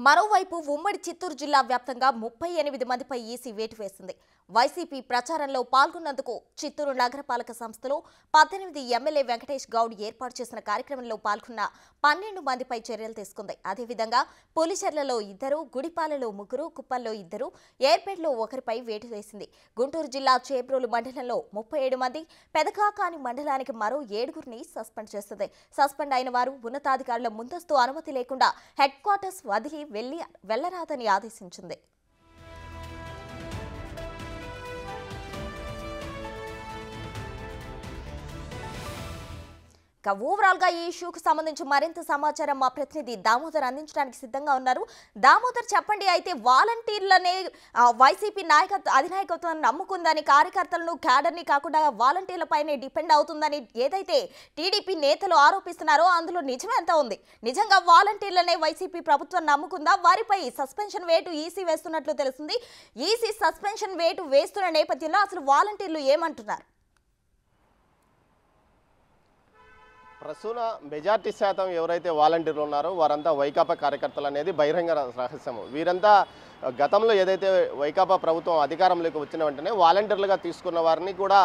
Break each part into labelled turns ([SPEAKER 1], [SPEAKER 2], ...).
[SPEAKER 1] మరోవైపు ఉమ్మడి చిత్తూరు జిల్లా వ్యాప్తంగా 38 మందిపై ఈసీ వేటు వేసింది. వైసీపీ ప్రచారంలో పాల్గొన్నందుకు చిత్తూరు నగరపాలక సంస్థలో 18 ఎమ్మెల్యే వెంకటేష్ గౌడ్ ఏర్పాటు చేసిన కార్యక్రమంలో పాల్గొన్న 12 మందిపై చర్యలు తీసుకుంది. అదేవిధంగా పులిచెర్లలో 2, గుడిపాలలో 3, కుప్పల్లో 2, ఏర్పేటలో 1పై వేటు వేసింది. గుంటూరు జిల్లా చేబ్రోలు మండలంలో 37 మంది, పెదకాకాని మండలానికి మరో 7గురిని సస్పెండ్ చేస్తుంది. సస్పెండ్ అయిన వారు ఉన్నతాధికారుల ముందస్తు అనుమతి లేకుండా హెడ్ క్వార్టర్స్ వదిలి వెళ్లరాదని ఆదేశించింది. ఓవరాల్ గా ఈ ఇష్యూకు సంబంధించి మరింత సమాచారం మా ప్రతినిధి దామోదర్ అందించడానికి సిద్ధంగా ఉన్నారు. దామోదర్, చెప్పండి. అయితే వాలంటీర్లనే వైసీపీ అధినాయకత్వాన్ని నమ్ముకుందని, కార్యకర్తలను క్యాడర్ని కాకుండా వాలంటీర్లపైనే డిపెండ్ అవుతుందని ఏదైతే టీడీపీ నేతలు ఆరోపిస్తున్నారో అందులో నిజమెంత ఉంది? నిజంగా వాలంటీర్లనే వైసీపీ ప్రభుత్వం నమ్ముకుందా? వారిపై సస్పెన్షన్ వేటు ఈసీ వేస్తున్నట్లు తెలుస్తుంది. ఈసీ సస్పెన్షన్ వేటు వేస్తున్న నేపథ్యంలో అసలు వాలంటీర్లు ఏమంటున్నారు?
[SPEAKER 2] ప్రస్తుత మెజార్టీ శాతం ఎవరైతే వాలంటీర్లు ఉన్నారో వారంతా వైకాపా కార్యకర్తలు అనేది బహిరంగ రహస్యము. వీరంతా గతంలో ఏదైతే వైకాపా ప్రభుత్వం అధికారంలోకి వచ్చిన వెంటనే వాలంటీర్లుగా తీసుకున్న వారిని కూడా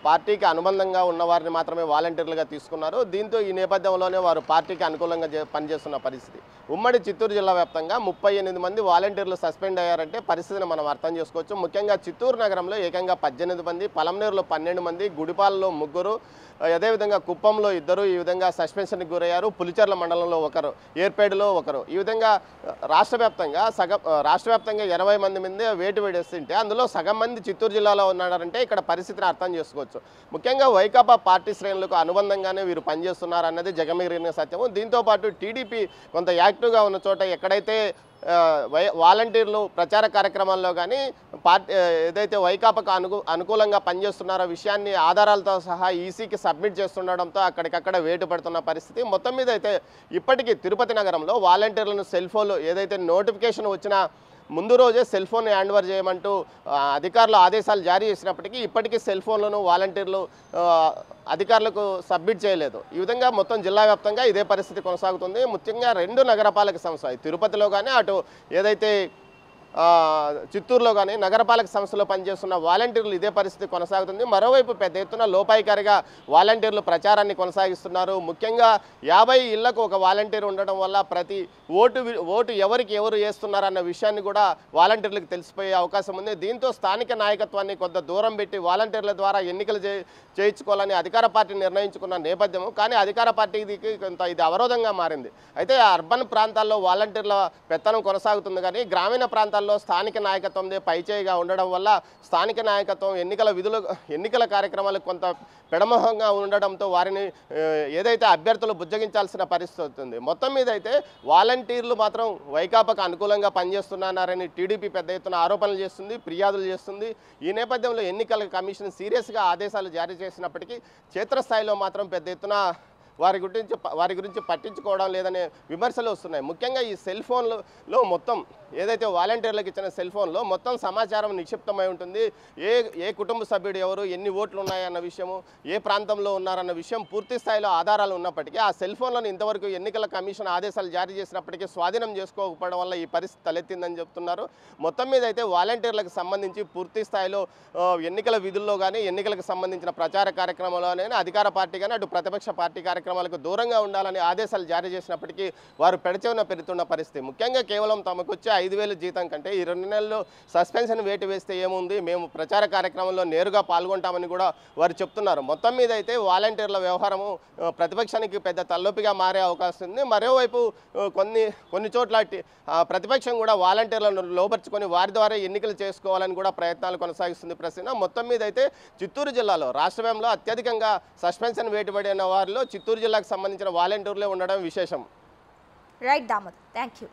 [SPEAKER 2] పార్టీకి అనుబంధంగా ఉన్న వారిని మాత్రమే వాలంటీర్లుగా తీసుకున్నారు. దీంతో ఈ నేపథ్యంలోనే వారు పార్టీకి అనుకూలంగా పనిచేస్తున్న పరిస్థితి. ఉమ్మడి చిత్తూరు జిల్లా వ్యాప్తంగా 38 మంది వాలంటీర్లు సస్పెండ్ అయ్యారంటే పరిస్థితిని మనం అర్థం చేసుకోవచ్చు. ముఖ్యంగా చిత్తూరు నగరంలో ఏకంగా 18 మంది, పలమనేరులో 12 మంది, గుడిపాలలో 3, అదేవిధంగా కుప్పంలో 2 ఈ విధంగా సస్పెన్షన్కి గురయ్యారు. పులిచెర్ల మండలంలో 1, ఏర్పేడులో 1. ఈ విధంగా రాష్ట్ర వ్యాప్తంగా 20 మంది మీద వేటు వేస్తుంటే అందులో సగం మంది చిత్తూరు జిల్లాలో ఉన్నారంటే ఇక్కడ పరిస్థితిని అర్థం చేసుకోవచ్చు. ముఖ్యంగా వైకాపా పార్టీ శ్రేణులకు అనుబంధంగానే వీరు పనిచేస్తున్నారు అన్నది జగమెగిరిన సత్యము. దీంతోపాటు టీడీపీ కొంత యాక్టివ్గా ఉన్న చోట ఎక్కడైతే వాలంటీర్లు ప్రచార కార్యక్రమాల్లో కానీ పార్టీ ఏదైతే వైకాపాకు అనుకూలంగా పనిచేస్తున్నారో విషయాన్ని ఆధారాలతో సహా ఈసీకి సబ్మిట్ చేస్తుండడంతో అక్కడికక్కడ వేటు పడుతున్న పరిస్థితి. మొత్తం మీద అయితే ఇప్పటికీ తిరుపతి నగరంలో వాలంటీర్లను సెల్ ఫోన్లు ఏదైతే నోటిఫికేషన్ వచ్చినా ముందు రోజే సెల్ ఫోన్ హ్యాండ్ ఓవర్ చేయమంటూ అధికారులు ఆదేశాలు జారీ చేసినప్పటికీ ఇప్పటికీ సెల్ ఫోన్లను వాలంటీర్లు అధికారులకు సబ్మిట్ చేయలేదు. ఈ విధంగా మొత్తం జిల్లా వ్యాప్తంగా ఇదే పరిస్థితి కొనసాగుతుంది. ముఖ్యంగా 2 నగరపాలక సంస్థ తిరుపతిలో కానీ అటు ఏదైతే చిత్తూరులో కానీ నగరపాలక సంస్థలో పనిచేస్తున్న వాలంటీర్లు ఇదే పరిస్థితి కొనసాగుతుంది. మరోవైపు పెద్ద ఎత్తున లోపాయికారిగా వాలంటీర్లు ప్రచారాన్ని కొనసాగిస్తున్నారు. ముఖ్యంగా 50 ఇళ్లకు ఒక వాలంటీర్ ఉండడం వల్ల ప్రతి ఓటు ఎవరు వేస్తున్నారన్న విషయాన్ని కూడా వాలంటీర్లకు తెలిసిపోయే అవకాశం ఉంది. దీంతో స్థానిక నాయకత్వాన్ని కొంత దూరం పెట్టి వాలంటీర్ల ద్వారా ఎన్నికలు చేయించుకోవాలని అధికార పార్టీ నిర్ణయించుకున్న నేపథ్యము. కానీ అధికార పార్టీకి కొంత ఇది అవరోధంగా మారింది. అయితే అర్బన్ ప్రాంతాల్లో వాలంటీర్ల పెత్తనం కొనసాగుతుంది కానీ గ్రామీణ ప్రాంతాల్లో స్థానిక నాయకత్వందే పైచేయిగా ఉండడం వల్ల స్థానిక నాయకత్వం ఎన్నికల కార్యక్రమాలకు కొంత పెడమోహంగా ఉండడంతో వారిని ఏదైతే అభ్యర్థులు బుజ్జగించాల్సిన పరిస్థితి అవుతుంది. మొత్తం మీద అయితే వాలంటీర్లు మాత్రం వైకాపాకు అనుకూలంగా పనిచేస్తున్నారని టీడీపీ పెద్ద ఎత్తున ఆరోపణలు చేస్తుంది, ఫిర్యాదులు చేస్తుంది. ఈ నేపథ్యంలో ఎన్నికల కమిషన్ సీరియస్గా ఆదేశాలు జారీ చేసినప్పటికీ క్షేత్రస్థాయిలో మాత్రం పెద్ద ఎత్తున వారి గురించి పట్టించుకోవడం లేదనే విమర్శలు వస్తున్నాయి. ముఖ్యంగా ఈ సెల్ ఫోన్లో మొత్తం ఏదైతే వాలంటీర్లకు ఇచ్చిన సెల్ ఫోన్లో మొత్తం సమాచారం నిక్షిప్తమై ఉంటుంది. ఏ కుటుంబ సభ్యుడు ఎవరు, ఎన్ని ఓట్లు ఉన్నాయన్న విషయము, ఏ ప్రాంతంలో ఉన్నారన్న విషయం పూర్తి స్థాయిలో ఆధారాలు ఉన్నప్పటికీ ఆ సెల్ ఫోన్లను ఇంతవరకు ఎన్నికల కమిషన్ ఆదేశాలు జారీ చేసినప్పటికీ స్వాధీనం చేసుకోకపోవడం వల్ల ఈ పరిస్థితి తలెత్తిందని చెప్తున్నారు. మొత్తం మీద అయితే వాలంటీర్లకు సంబంధించి పూర్తి స్థాయిలో ఎన్నికల విధుల్లో కానీ ఎన్నికలకు సంబంధించిన ప్రచార కార్యక్రమంలోనే అధికార పార్టీ కానీ అటు ప్రతిపక్ష పార్టీ కార్యక్రమాలకు దూరంగా ఉండాలని ఆదేశాలు జారీ చేసినప్పటికీ వారు పెడచెవిన పెరుగుతున్న పరిస్థితి. ముఖ్యంగా కేవలం తమకు వచ్చే 5,000 జీతం కంటే ఈ 2 నెలల్లో సస్పెన్షన్ వేటు వేస్తే ఏముంది, మేము ప్రచార కార్యక్రమంలో నేరుగా పాల్గొంటామని కూడా వారు చెప్తున్నారు. మొత్తం మీద అయితే వాలంటీర్ల వ్యవహారము ప్రతిపక్షానికి పెద్ద తలనొప్పిగా మారే అవకాశం ఉంది. మరోవైపు కొన్ని చోట్ల ప్రతిపక్షం కూడా వాలంటీర్లను లోపరుచుకొని వారి ద్వారా ఎన్నికలు చేసుకోవాలని కూడా ప్రయత్నాలు కొనసాగిస్తుంది. ప్రశ్న మొత్తం మీద అయితే చిత్తూరు జిల్లాలో రాష్ట్రంలో అత్యధికంగా సస్పెన్షన్ వేటుపడిన వారిలో చిత్తూరు జిల్లాకు సంబంధించిన వాలంటీర్లే ఉండడం విశేషం.
[SPEAKER 1] Right Damodar, thank you.